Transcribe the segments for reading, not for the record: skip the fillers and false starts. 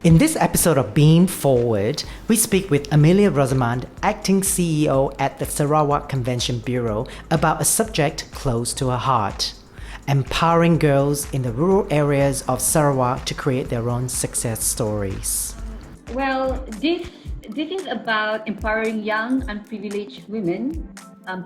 In this episode of Beam Forward, we speak with Amelia Roziman, acting CEO at the Sarawak Convention Bureau, about a subject close to her heart: empowering girls in the rural areas of Sarawak to create their own success stories. Well, this is about empowering young, unprivileged women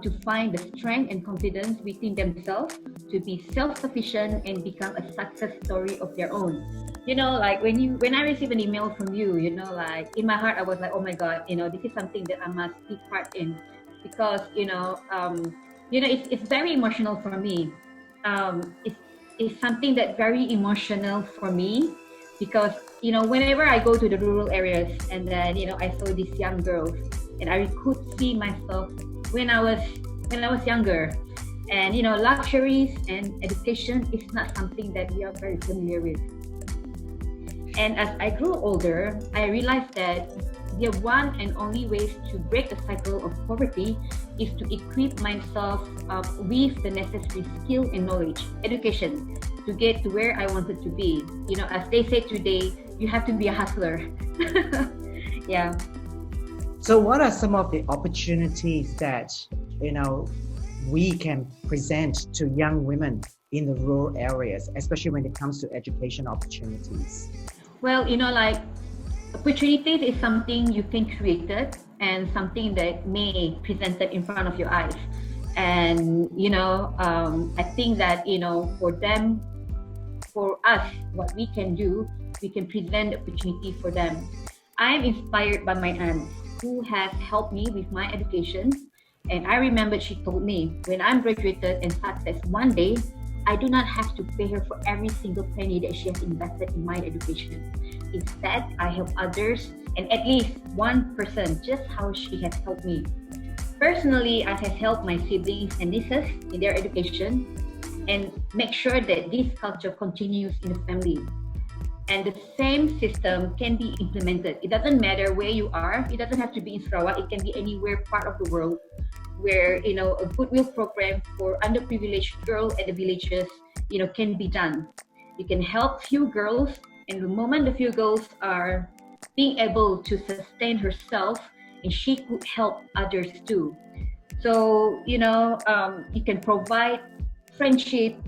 to find the strength and confidence within themselves to be self-sufficient and become a success story of their own. Like when I receive an email from you, like in my heart, I was like, oh my God, this is something that I must take part in because, it's very emotional for me. It's something that very emotional for me because whenever I go to the rural areas and then I saw these young girls and I could see myself when I was younger, and luxuries and education is not something that we are very familiar with. And as I grew older, I realized that the one and only ways to break the cycle of poverty is to equip myself with the necessary skill and knowledge, education, to get to where I wanted to be. As they say today, you have to be a hustler. Yeah. So what are some of the opportunities that, we can present to young women in the rural areas, especially when it comes to education opportunities? Well, like opportunities is something you can create it and something that may present it in front of your eyes. And, I think that, for us, what we can do, we can present the opportunity for them. I am inspired by my aunt who has helped me with my education. And I remember she told me, when I'm graduated and success one day, I do not have to pay her for every single penny that she has invested in my education. Instead, I help others and at least one person just how she has helped me. Personally, I have helped my siblings and nieces in their education and make sure that this culture continues in the family. And the same system can be implemented. It doesn't matter where you are. It doesn't have to be in Sarawak. It can be anywhere part of the world where, a goodwill program for underprivileged girls at the villages, can be done. You can help few girls, and the moment the few girls are being able to sustain herself, and she could help others too. So, you can provide friendship,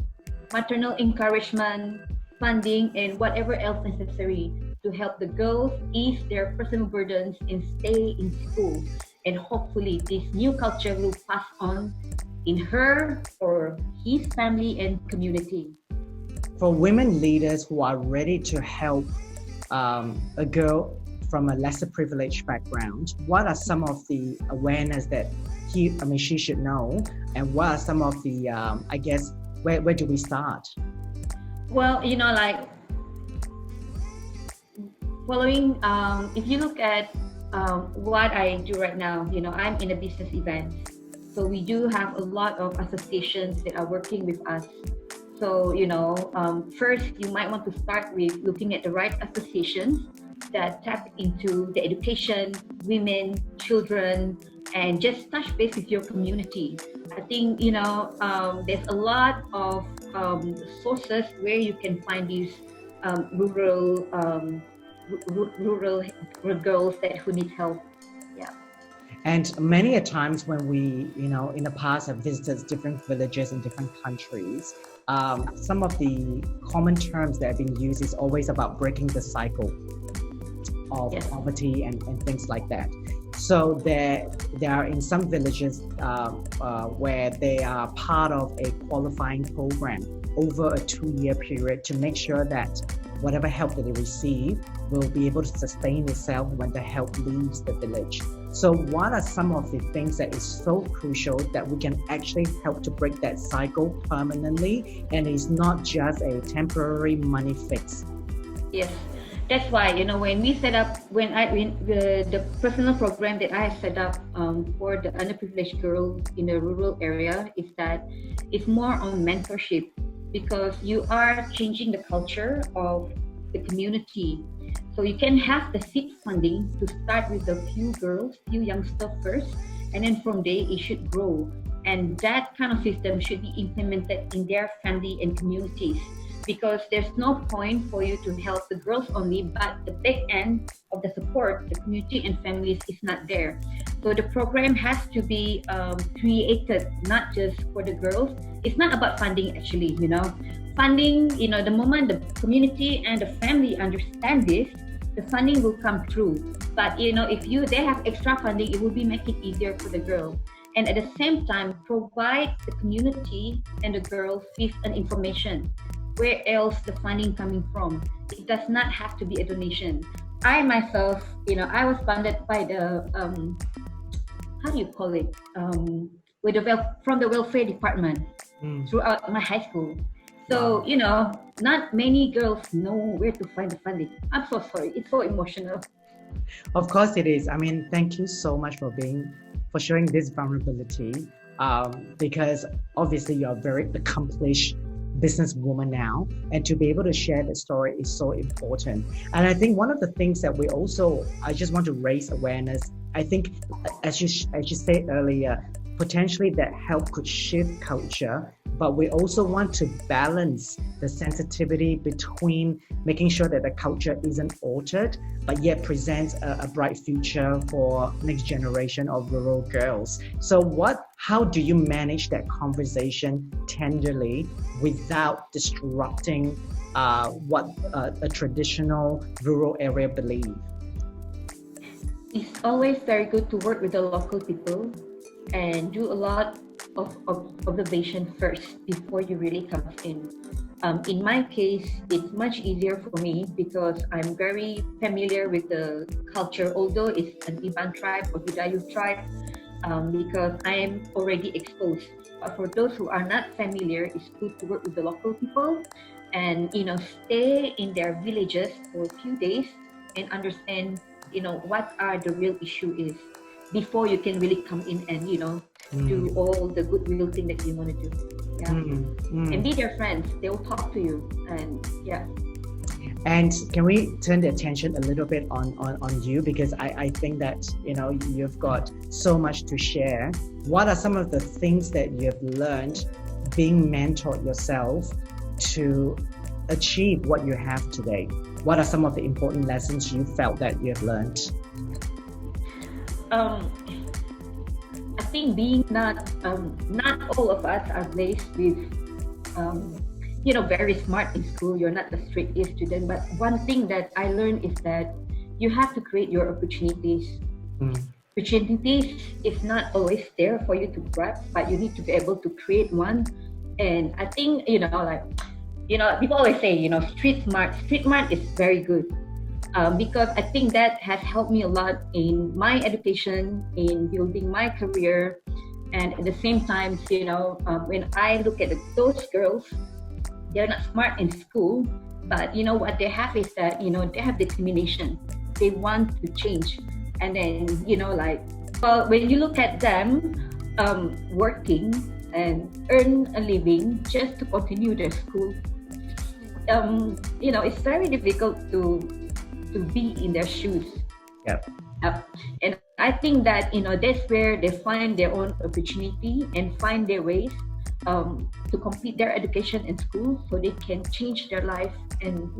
maternal encouragement, funding, and whatever else necessary to help the girls ease their personal burdens and stay in school. And hopefully this new culture will pass on in her or his family and community. For women leaders who are ready to help a girl from a lesser privileged background, what are some of the awareness that she should know? And what are some of the, where do we start? Well, like following, if you look at what I do right now, I'm in a business event. So we do have a lot of associations that are working with us. So, first you might want to start with looking at the right associations that tap into the education, women, children, and just touch base with your community. I think, there's a lot of sources where you can find these rural girls who need help. Yeah. And many a times when we, in the past have visited different villages in different countries, some of the common terms that have been used is always about breaking the cycle of poverty and things like that. So there are in some villages where they are part of a qualifying program over a 2-year period to make sure that whatever help that they receive will be able to sustain itself when the help leaves the village. So what are some of the things that is so crucial that we can actually help to break that cycle permanently, and it's not just a temporary money fix? Yes, that's why, when we set up, the personal program that I have set up for the underprivileged girls in the rural area is that it's more on mentorship, because you are changing the culture of the community. So you can have the seed funding to start with a few girls, few youngsters first, and then from there it should grow. And that kind of system should be implemented in their family and communities. because there's no point for you to help the girls only, but the back end of the support, the community and families is not there. So the program has to be created not just for the girls. It's not about funding actually, funding, the moment the community and the family understand this, the funding will come through. But if they have extra funding, it will be make it easier for the girl. And at the same time, provide the community and the girls with an information. Where else the funding coming from? It does not have to be a donation. I myself, I was funded by the how do you call it? From the welfare department throughout my high school. So, not many girls know where to find the funding. I'm so sorry. It's so emotional. Of course it is. I mean, thank you so much for showing this vulnerability, because obviously you're a very accomplished businesswoman now, and to be able to share the story is so important. And I think one of the things that I just want to raise awareness. I think, as you said earlier, potentially that help could shift culture, but we also want to balance the sensitivity between making sure that the culture isn't altered, but yet presents a bright future for next generation of rural girls. So how do you manage that conversation tenderly without disrupting what a traditional rural area believes? It's always very good to work with the local people and do a lot of observation first before you really come in. In my case, it's much easier for me because I'm very familiar with the culture, although it's an Iban tribe or Budayu tribe, because I am already exposed. But for those who are not familiar, it's good to work with the local people and stay in their villages for a few days and understand what are the real issue is before you can really come in and do all the goodwill thing that you want to do. And be their friends. They will talk to you, and And can we turn the attention a little bit on you, because I think that you've got so much to share. What are some of the things that you've learned being mentored yourself to achieve what you have today? What are some of the important lessons you felt that you've learned? I think being not all of us are blessed with very smart in school. You're not a straight A student, but one thing that I learned is that you have to create your opportunities. Opportunities is not always there for you to grab, but you need to be able to create one. And I think people always say street smart is very good. Because I think that has helped me a lot in my education, in building my career, and at the same time, when I look at those girls, they're not smart in school, but what they have is that they have determination. They want to change, and then when you look at them working and earn a living just to continue their school, it's very difficult to be in their shoes. And I think that that's where they find their own opportunity and find their ways to complete their education in school, so they can change their life and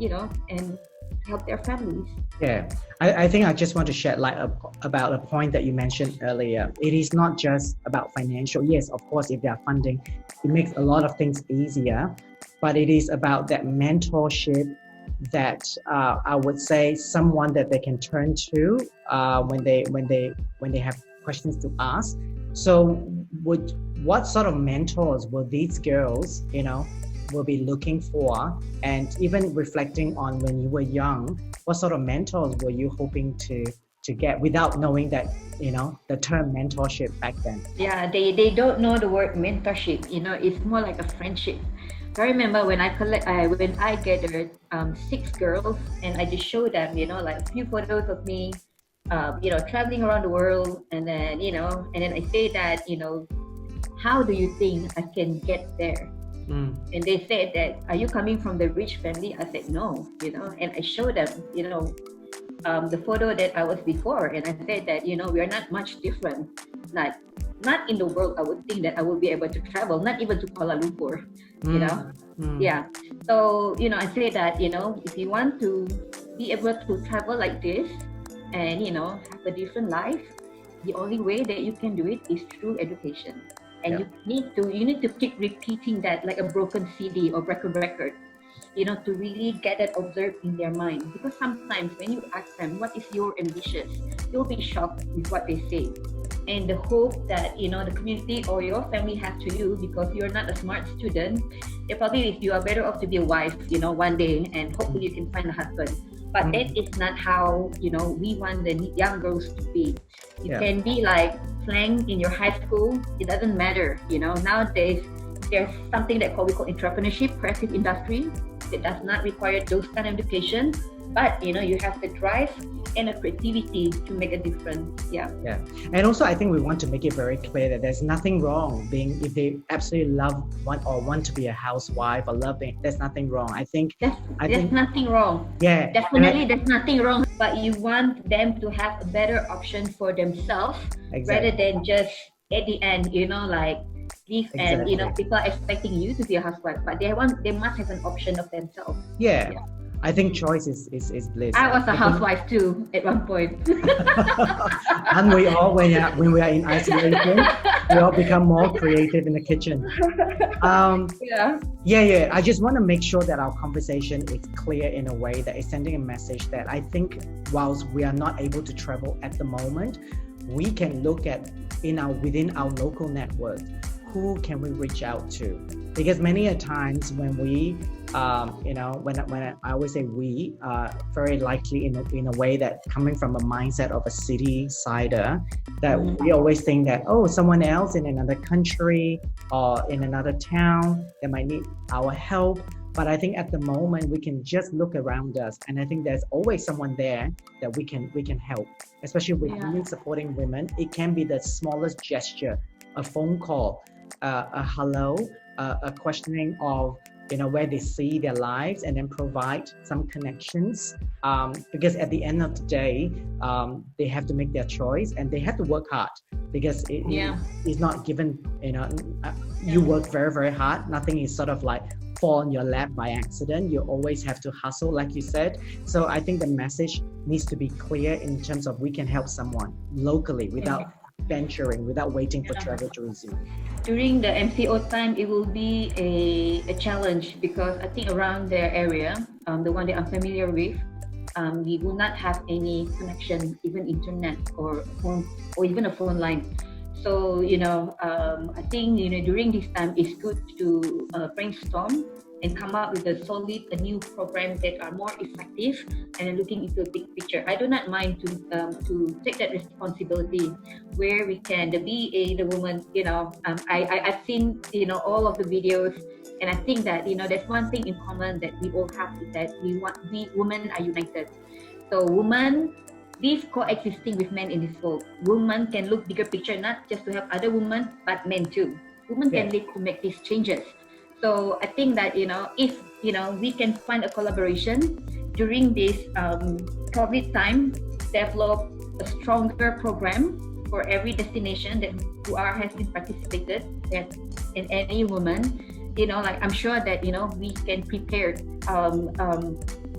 and help their families. I think I just want to shed light about a point that you mentioned earlier. It is not just about financial. Yes, of course, if they are funding, it makes a lot of things easier, but it is about that mentorship, that I would say someone that they can turn to when they have questions to ask. So what sort of mentors will these girls will be looking for? And even reflecting on when you were young, what sort of mentors were you hoping to get, without knowing that the term mentorship back then? They don't know the word mentorship. It's more like a friendship. I remember when I gathered 6 girls, and I just showed them, a few photos of me, traveling around the world, and then, and then I say that, how do you think I can get there? And they said that, are you coming from the rich family? I said, no, and I showed them, the photo that I was before, and I said that, we are not much different. Like, not in the world I would think that I will be able to travel, not even to Kuala Lumpur, you know. Yeah. So, I say that, if you want to be able to travel like this and, have a different life, the only way that you can do it is through education. And you need to keep repeating that like a broken CD or broken record, to really get it observed in their mind. Because sometimes when you ask them, what is your ambition? You'll be shocked with what they say. And the hope that, the community or your family has to you, because you're not a smart student, they probably if you are better off to be a wife, one day, and hopefully you can find a husband. But that is not how, we want the young girls to be. You can be like flanked in your high school. It doesn't matter. Nowadays, there's something that we call entrepreneurship, creative industry. It does not require those kind of education. But, you have the drive and a creativity to make a difference. Yeah. And also, I think we want to make it very clear that there's nothing wrong if they absolutely want to be a housewife or loving, there's nothing wrong. I think there's nothing wrong. Yeah. Definitely there's nothing wrong. But you want them to have a better option for themselves rather than just at the end, like this and people are expecting you to be a housewife, but they must have an option of themselves. Yeah. I think choice is bliss. I was a housewife too at one point. And we all, when we are in isolation, we all become more creative in the kitchen. I just want to make sure that our conversation is clear in a way that is sending a message that I think whilst we are not able to travel at the moment, we can look at within our local network, who can we reach out to? Because many a times when we, when I always say we, very likely in a way that coming from a mindset of a city-sider, that we always think that, someone else in another country or in another town, they might need our help. But I think at the moment we can just look around us, and I think there's always someone there that we can help, especially with women supporting women. It can be the smallest gesture, a phone call, a hello, a questioning of where they see their lives, and then provide some connections, because at the end of the day, they have to make their choice and they have to work hard, because it's not given. You work very, very hard. Nothing is sort of like fall on your lap by accident. You always have to hustle, like you said. So I think the message needs to be clear in terms of we can help someone locally without venturing, without waiting for travel to resume. During the MCO time, it will be a challenge, because I think around their area, the one that I'm familiar with, we will not have any connection, even internet or phone, or even a phone line. So, I think, during this time, it's good to brainstorm and come up with a new program that are more effective and looking into a big picture. I do not mind to take that responsibility where we can, the VA, the woman, I've seen, all of the videos, and I think that, there's one thing in common that we all have, is that we women are united. So women, this coexisting with men in this world. Women can look bigger picture, not just to help other women, but men too. Women can lead to make these changes. So I think that, if, we can find a collaboration during this COVID time, develop a stronger program for every destination that has been participated, that in any woman, I'm sure that, we can prepare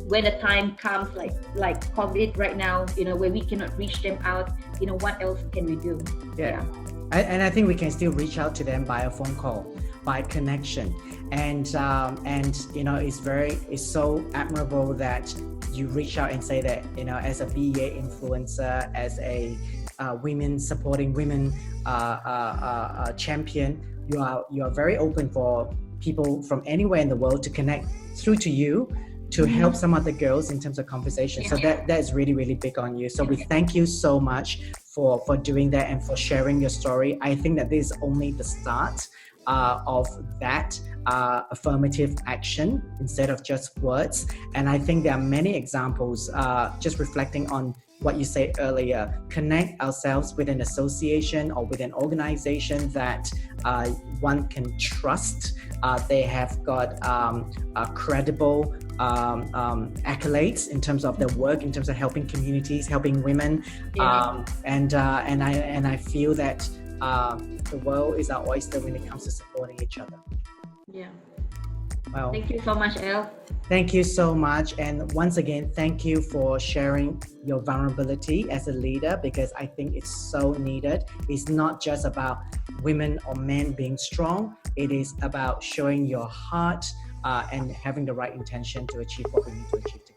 when the time comes, like COVID right now, where we cannot reach them out, what else can we do? And I think we can still reach out to them by a phone call, by connection, and it's so admirable that you reach out and say that, as a BEA influencer, as a women supporting women champion, you are very open for people from anywhere in the world to connect through to you, to help some other girls in terms of conversation. So that is really, really big on you. So we thank you so much for doing that and for sharing your story. I think that this is only the start of that affirmative action instead of just words. And I think there are many examples, just reflecting on what you said earlier, connect ourselves with an association or with an organization that one can trust. They have got credible accolades in terms of their work, in terms of helping communities, helping women, and I feel that the world is our oyster when it comes to supporting each other. Yeah. Well, Thank you so much, Elle. thank you so much. And once again, thank you for sharing your vulnerability as a leader, because I think it's so needed. It's not just about women or men being strong. It is about showing your heart and having the right intention to achieve what we need to achieve together.